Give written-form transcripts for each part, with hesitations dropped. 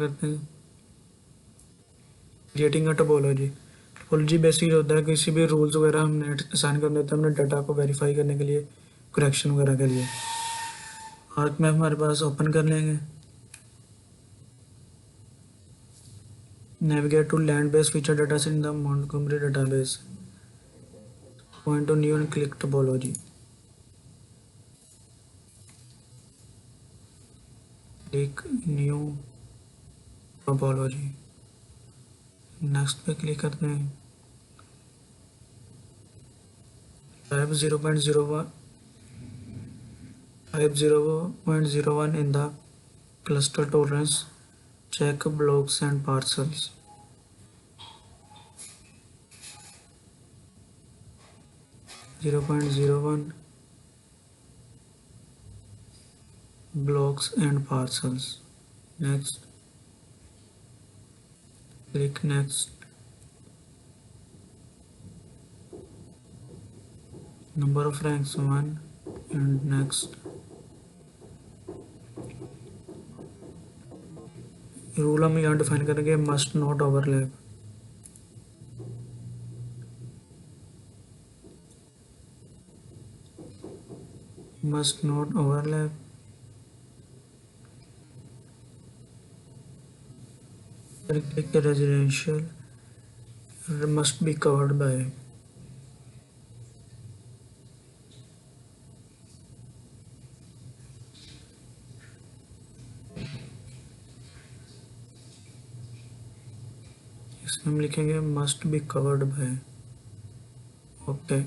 करते हैं creating a topology. Topology basically होता है किसी भी रूल्स वगैरह हमने असाइन करने होते हैं हमने डाटा को वेरीफाई करने के लिए, करेक्शन वगैरह के लिए। आर्क में हमारे पास ओपन कर लेंगे, navigate to land-based feature dataset in the Montgomery database. Point to new and click topology. Click new topology. Next पे क्लिक करते हैं। Type 0.01 in the cluster tolerance. Check blocks and parcels. blocks and parcels. Next. Click next. Number of ranks 1 and next. Rule हम यहाँ define करेंगे must not overlap. Must not overlap. Click residential must be covered by. इसमें हम लिखेंगे must be covered by. Okay,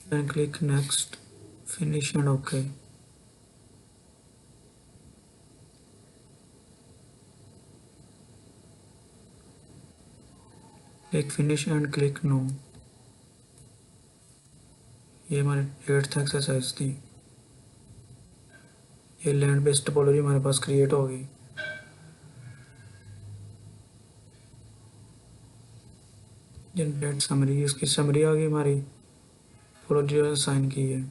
then click next, finish and okay. Click finish and click no। ये हमारी 8th exercise थी। ये land based topology हमारे पास create हो गई। जनरेट समरी, इसकी समरी आ गई हमारी टोपोलॉजी असाइन की है।